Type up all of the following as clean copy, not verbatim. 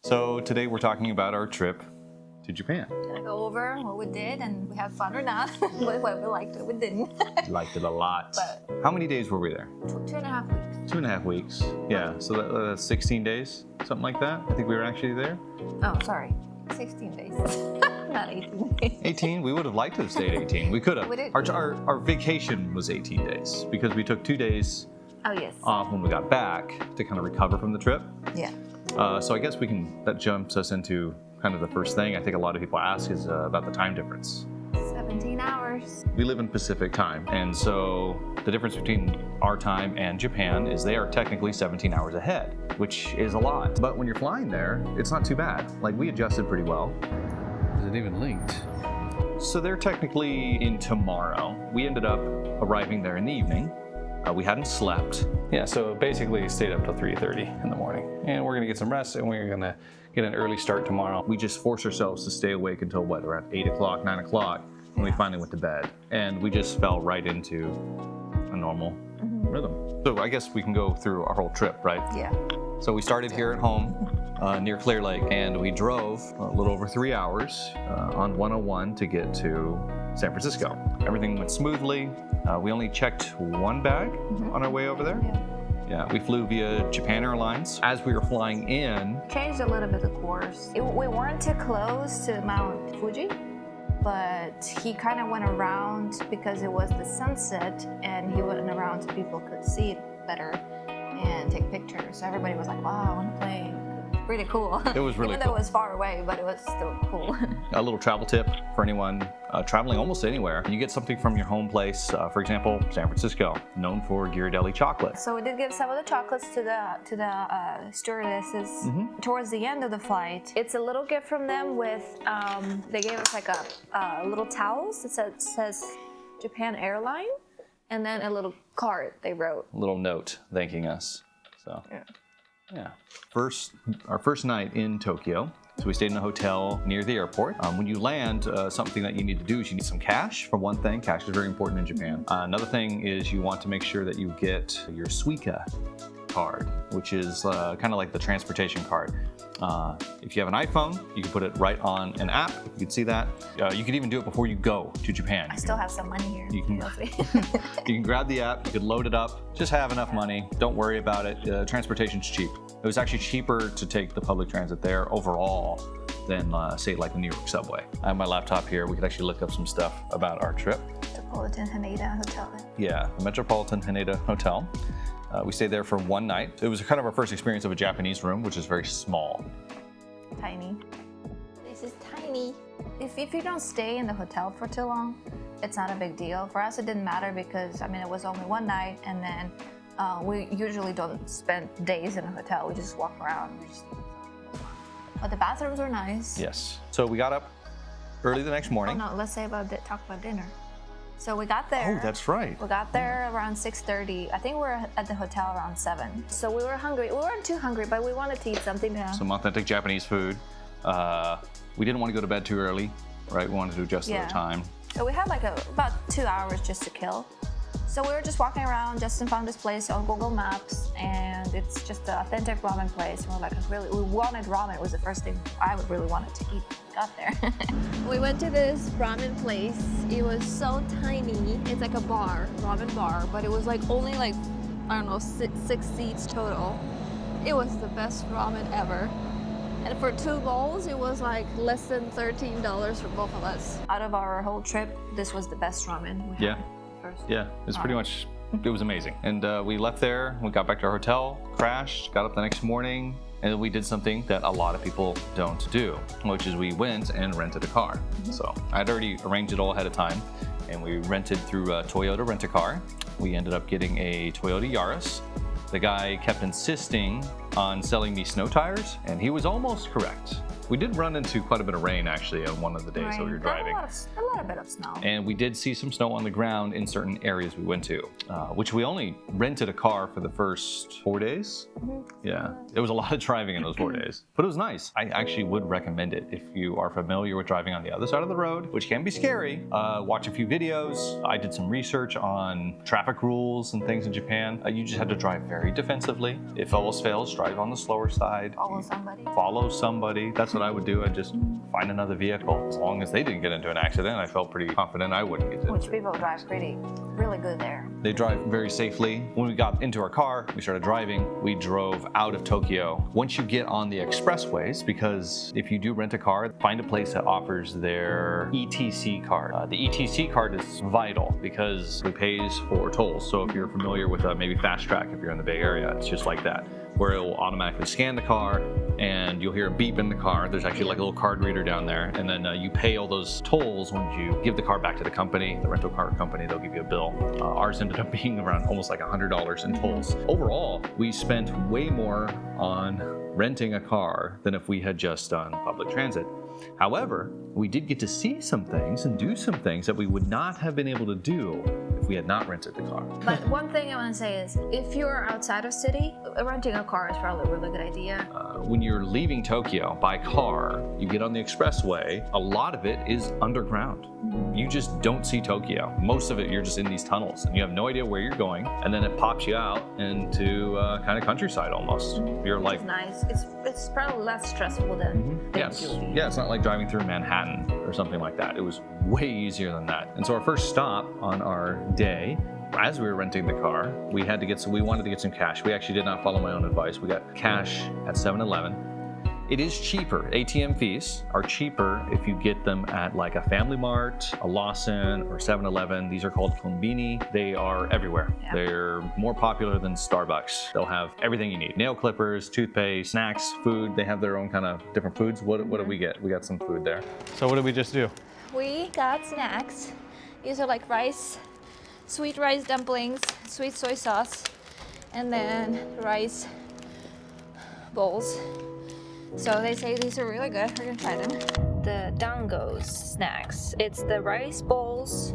So today we're talking about our trip to Japan. Gonna go over what we did and we had fun or not, what we liked, what we didn't. Liked it a lot. But how many days were we there? 2.5 weeks. 2.5 weeks. Yeah, so that's 16 days, something like that. I think we were actually there. Oh, sorry. 16 days. Not 18 days. 18? We would have liked to have stayed 18. We could have. We did. Our vacation was 18 days because we took 2 days Oh, yes. off when we got back to kind of recover from the trip. Yeah. So I guess that jumps us into kind of the first thing I think a lot of people ask is about the time difference. 17 hours. We live in Pacific time, and so the difference between our time and Japan is they are technically 17 hours ahead, which is a lot. But when you're flying there, it's not too bad. Like, we adjusted pretty well. Is it even linked? So they're technically in tomorrow. We ended up arriving there in the evening. We hadn't slept. Yeah, so basically stayed up till 3:30 in the morning. And we're gonna get some rest and we're gonna get an early start tomorrow. We just forced ourselves to stay awake until around 8 o'clock, 9 o'clock, when we finally went to bed. And we just fell right into a normal rhythm. So I guess we can go through our whole trip, right? Yeah. So we started here at home near Clear Lake, and we drove a little over 3 hours on 101 to get to San Francisco. Everything went smoothly. We only checked one bag on our way over there. Yeah, we flew via Japan Airlines. As we were flying in, Changed a little bit the course. We weren't too close to Mount Fuji, but he kind of went around because it was the sunset, and he went around so people could see it better and take pictures. So everybody was like, wow, on a plane. Really cool. It was really Even though cool. it was far away, but it was still cool. a little travel tip for anyone traveling almost anywhere. You get something from your home place, for example, San Francisco, known for Ghirardelli chocolate. So we did give some of the chocolates to the stewardesses towards the end of the flight. It's a little gift from them with, they gave us like a little towels that says Japan Airline, and then a little card they wrote. A little note thanking us. So. Yeah. Our first night in Tokyo. So we stayed in a hotel near the airport. When you land, something that you need to do is you need some cash, for one thing. Cash is very important in Japan. Another thing is you want to make sure that you get your Suica card, which is kind of like the transportation card. If you have an iPhone, you can put it right on an app. You can see that. You can even do it before you go to Japan. I still have some money here. You can, you can grab the app, you could load it up, just have enough money, don't worry about it. Transportation's cheap. It was actually cheaper to take the public transit there overall than, say, like the New York subway. I have my laptop here. We could actually look up some stuff about our trip. Metropolitan Haneda Hotel. Yeah, the Metropolitan Haneda Hotel. We stayed there for one night. It was kind of our first experience of a Japanese room, which is very small. Tiny. This is tiny. If you don't stay in the hotel for too long, it's not a big deal. For us, it didn't matter because, I mean, it was only one night, and then we usually don't spend days in a hotel. We just walk around. But the bathrooms were nice. Yes. So we got up early the next morning. Oh no, let's talk about dinner. So we got there. Oh, that's right. We got there around 6:30. I think we were at the hotel around 7. So we were hungry. We weren't too hungry, but we wanted to eat something. Some authentic Japanese food. We didn't want to go to bed too early, right? We wanted to adjust to the time. So we had like about 2 hours just to kill. So we were just walking around. Justin found this place on Google Maps, and it's just an authentic ramen place. And we're like, we wanted ramen. It was the first thing I would really wanted to eat. Got there. We went to this ramen place. It was so tiny. It's like a ramen bar, but it was like only like, I don't know, six seats total. It was the best ramen ever. And for 2 bowls, it was like less than $13 for both of us. Out of our whole trip, this was the best ramen we had. First. Yeah, it's pretty much, it was amazing. And we left there, we got back to our hotel, crashed, got up the next morning, and then we did something that a lot of people don't do, which is we went and rented a car. So I'd already arranged it all ahead of time, and we rented through Toyota Rent-A-Car. We ended up getting a Toyota Yaris. The guy kept insisting on selling me snow tires, and he was almost correct. We did run into quite a bit of rain actually on one of the days that we were driving. A little bit of snow. And we did see some snow on the ground in certain areas we went to, which we only rented a car for the first 4 days. Yeah, it was a lot of driving in those 4 days, but it was nice. I actually would recommend it if you are familiar with driving on the other side of the road, which can be scary. Watch a few videos. I did some research on traffic rules and things in Japan. You just had to drive very defensively. If almost fails, drive on the slower side. Follow somebody. That's what I would do. I'd just find another vehicle. As long as they didn't get into an accident, I felt pretty confident I wouldn't get into it. Which people drive really good there. They drive very safely. When we got into our car, we started driving. We drove out of Tokyo. Once you get on the expressways, because if you do rent a car, find a place that offers their ETC card. The ETC card is vital because it pays for tolls. So if you're familiar with maybe Fast Track, if you're in the Bay Area, it's just like that, where it will automatically scan the car and you'll hear a beep in the car. There's actually like a little card reader down there, and then you pay all those tolls when you give the car back to the company, the rental car company. They'll give you a bill. Ours ended up being around almost like $100 in tolls. Overall, we spent way more on renting a car than if we had just done public transit. However, we did get to see some things and do some things that we would not have been able to do if we had not rented the car. But one thing I want to say is, if you're outside of city, renting a car is probably a really good idea. When you're leaving Tokyo by car, you get on the expressway, a lot of it is underground. You just don't see Tokyo. Most of it, you're just in these tunnels and you have no idea where you're going, and then it pops you out into kind of countryside almost. You're like, it's nice. It's probably less stressful than yes. Yeah, it's not like driving through Manhattan or something like that. It was way easier than that. And so our first stop on our day, as we were renting the car, we wanted to get some cash. We actually did not follow my own advice. We got cash at 7-Eleven. It is cheaper. ATM fees are cheaper if you get them at like a Family Mart, a Lawson, or 7-Eleven. These are called konbini. They are everywhere. Yeah. They're more popular than Starbucks. They'll have everything you need. Nail clippers, toothpaste, snacks, food. They have their own kind of different foods. What did we get? We got some food there. So what did we just do? We got snacks. These are like rice, sweet rice dumplings, sweet soy sauce, and then rice bowls. So they say these are really good. We're gonna try them. The Dango's snacks. It's the rice bowls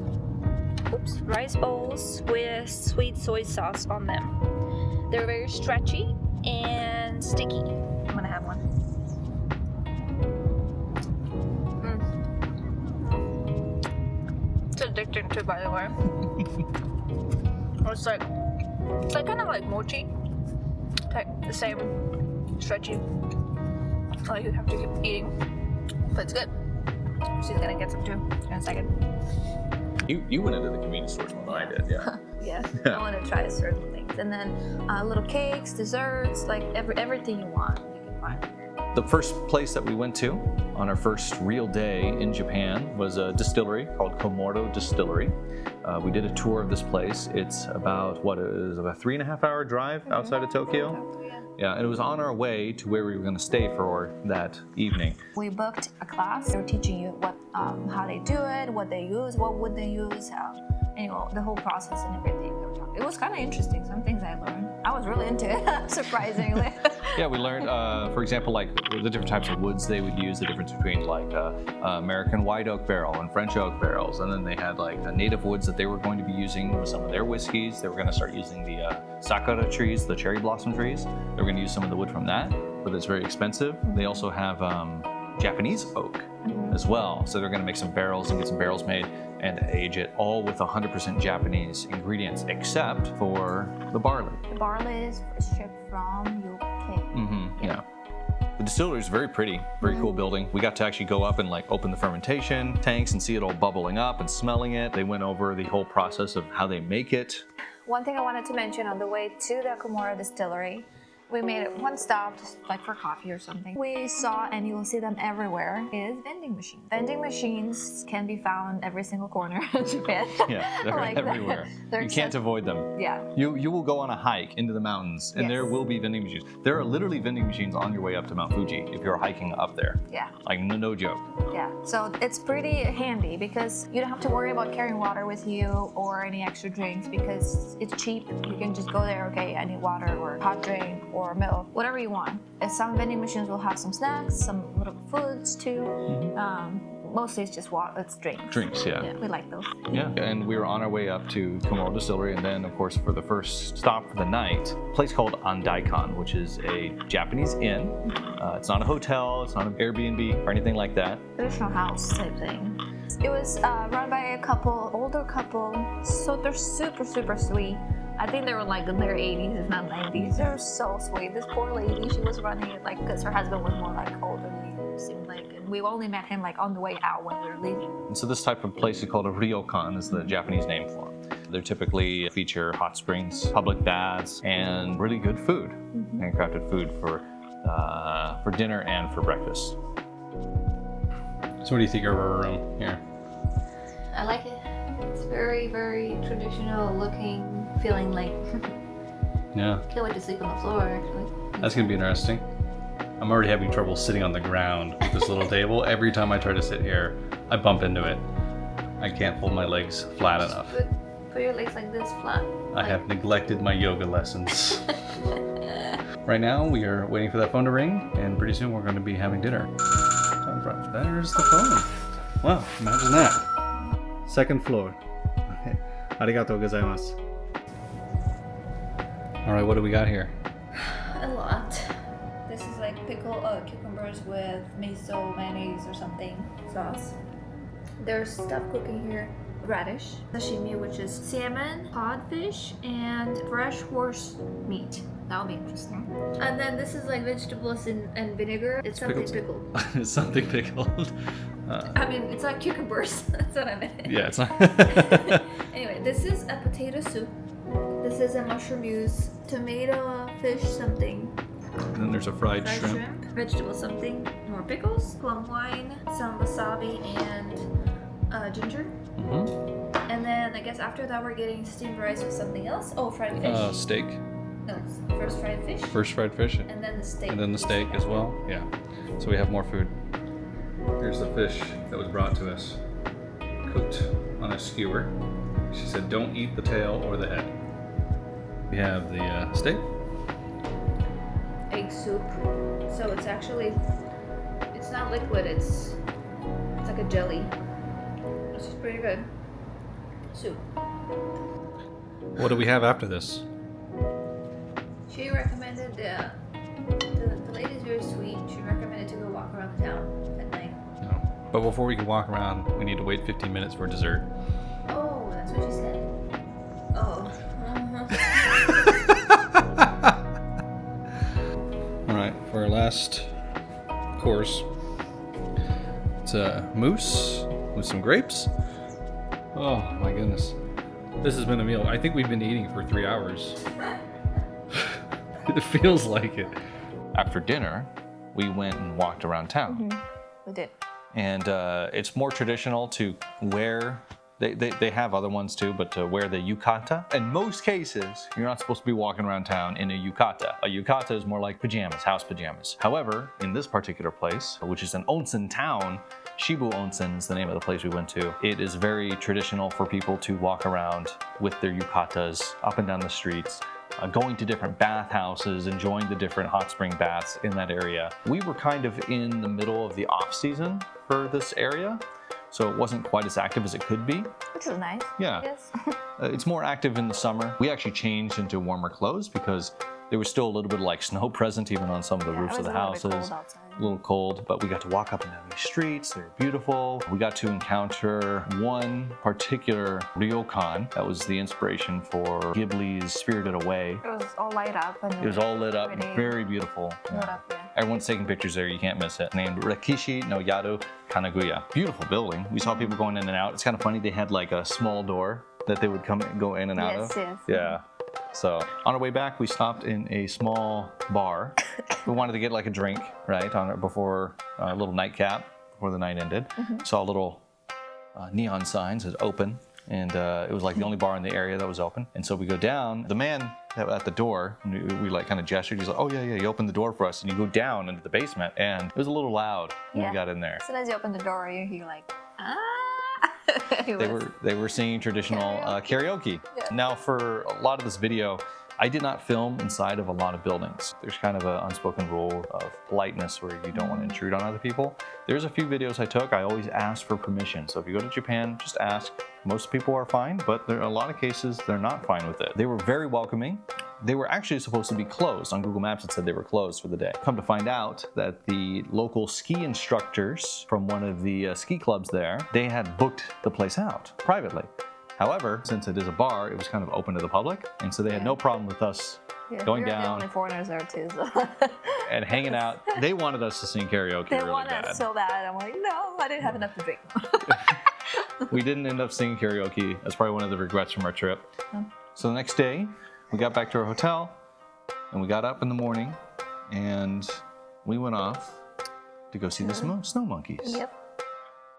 with sweet soy sauce on them. They're very stretchy and sticky. I'm gonna have one. It's addicting too, by the way. It's like kind of like mochi. Like the same stretchy. Oh, you have to keep eating, but it's good. She's gonna get some too in a second. You went into the convenience stores more than I did, yeah. Yeah, I want to try certain things, and then little cakes, desserts, like everything you want, you can find here. The first place that we went to on our first real day in Japan was a distillery called Komoro Distillery. We did a tour of this place. It's about a 3.5 hour drive outside of Tokyo. Yeah, and it was on our way to where we were going to stay for that evening. We booked a class. They were teaching you how they do it, what they use, what would they use, the whole process and everything. It was kind of interesting. Some things I learned. I was really into it, surprisingly. Yeah, we learned, for example, like the different types of woods they would use, the difference between like American white oak barrel and French oak barrels, and then they had like native woods that they were going to be using with some of their whiskeys. They were going to start using the sakura trees, the cherry blossom trees. They were going to use some of the wood from that, but it's very expensive. They also have Japanese oak as well, so they're going to make some barrels and get some barrels made and age it all with 100% Japanese ingredients, except for the barley. The barley is shipped from UK. Yeah. The distillery is very pretty, very cool building. We got to actually go up and like open the fermentation tanks and see it all bubbling up and smelling it. They went over the whole process of how they make it. One thing I wanted to mention on the way to the Komoro Distillery, we made it one stop, just like for coffee or something. We saw, and you will see them everywhere, is vending machines. Vending machines can be found every single corner in Japan. Yeah, they're like everywhere. You can't avoid them. Yeah. You will go on a hike into the mountains, and there will be vending machines. There are literally vending machines on your way up to Mount Fuji if you're hiking up there. Yeah. Like no joke. Yeah. So it's pretty handy because you don't have to worry about carrying water with you or any extra drinks because it's cheap. You can just go there, okay, I need water or hot drink or or milk, whatever you want. And some vending machines will have some snacks, some little foods too. Mostly it's just water, it's drinks. Drinks, yeah. Yeah, we like those. Yeah, and we were on our way up to Komoro Distillery, and then, of course, for the first stop for the night, a place called Andaikon, which is a Japanese inn. It's not a hotel, it's not an Airbnb or anything like that. Traditional house type thing. It was run by a older couple, so they're super, super sweet. I think they were like in their 80s, if not 90s. They're so sweet. This poor lady, she was running it like, because her husband was more like elderly, it seemed like. And we only met him like on the way out when we were leaving. And so this type of place is called a ryokan, is the Japanese name for them. They typically feature hot springs, public baths, and really good food, handcrafted food for dinner and for breakfast. So what do you think of our room here? I like it. It's very, very traditional looking, feeling like. Yeah, Can't wait to sleep on the floor, actually. that's gonna be interesting. I'm already having trouble sitting on the ground with this little table. Every time I try to sit here, I bump into it. I can't fold my legs flat enough. Put your legs like this, flat. I have neglected my yoga lessons. Right now, we are waiting for that phone to ring, and pretty soon we're going to be having dinner. There's the phone. Wow, imagine that. Second floor. Arigatou gozaimasu. All right, what do we got here? A lot. This is like pickled cucumbers with miso, mayonnaise, or something sauce. There's stuff cooking here. Radish, sashimi, which is salmon, codfish, and fresh horse meat. That'll be interesting. And then this is like vegetables and vinegar. It's something pickled. It's something pickled. I mean, it's like cucumbers. That's what I meant. Yeah, it's not. Anyway, this is a potato soup. This is a mushroom mousse, tomato, fish something, And then there's a fried shrimp. vegetable something, more pickles, plum wine, some wasabi, and ginger. Mm-hmm. And then I guess after that we're getting steamed rice with something else. Oh, fried fish. Steak. No, first fried fish. First fried fish. And then the steak. And then the steak as well. Yeah. So we have more food. Here's the fish that was brought to us, cooked on a skewer. She said, "Don't eat the tail or the head." We have the steak. Egg soup. So it's actually, it's not liquid. It's like a jelly. Which is pretty good. Soup. What do we have after this? She recommended the lady's very sweet. She recommended to go walk around the town at night. No. But before we can walk around, we need to wait 15 minutes for dessert. Oh, that's what she said. Oh. All right, for our last course, it's a mousse with some grapes. Oh my goodness. This has been a meal. I think we've been eating for 3 hours. It feels like it. After dinner, we went and walked around town. We did. And it's more traditional to wear, they have other ones too, but to wear the yukata. In most cases, you're not supposed to be walking around town in a yukata. A yukata is more like pajamas, house pajamas. However, in this particular place, which is an onsen town, Shibu Onsen is the name of the place we went to. It is very traditional for people to walk around with their yukatas up and down the streets, going to different bathhouses, enjoying the different hot spring baths in that area. We were kind of in the middle of the off season for this area, so it wasn't quite as active as it could be. Which is nice. Yeah. Yes. It's more active in the summer. We actually changed into warmer clothes because there was still a little bit of like snow present even on some of the roofs of the houses. A little cold, but we got to walk up and down these streets. They're beautiful. We got to encounter one particular ryokan that was the inspiration for Ghibli's Spirited Away. It was all light up. And It was all lit up, pretty. very beautiful. Lit up, yeah. Everyone's taking pictures there, you can't miss it. Named Rekishi no Yado Kanaguya. Beautiful building. We saw people going in and out. It's kind of funny, they had like a small door that they would go in and out of. Yes. Yeah. So on our way back, we stopped in a small bar. We wanted to get like a drink, right, before a little nightcap before the night ended. Saw a little neon sign says open, and it was like the only bar in the area that was open. And so we go down. The man at the door, we like kind of gestured. He's like, "Oh yeah, you opened the door for us." And you go down into the basement, and it was a little loud when we got in there. As soon as you open the door, you hear like, ah. They were singing traditional karaoke. Yeah. Now for a lot of this video, I did not film inside of a lot of buildings. There's kind of an unspoken rule of politeness where you don't want to intrude on other people. There's a few videos I took, I always ask for permission. So if you go to Japan, just ask. Most people are fine, but there are a lot of cases they're not fine with it. They were very welcoming. They were actually supposed to be closed. On Google Maps, it said they were closed for the day. Come to find out that the local ski instructors from one of the ski clubs there, they had booked the place out privately. However, since it is a bar, it was kind of open to the public, and so they had no problem with us going we were down the only foreigners there too, so. and hanging out. They wanted us to sing karaoke They really wanted bad. us so bad. I'm like, no, I didn't have enough to drink. We didn't end up singing karaoke. That's probably one of the regrets from our trip. So the next day, we got back to our hotel, and we got up in the morning, and we went off to go see the snow monkeys. Yep.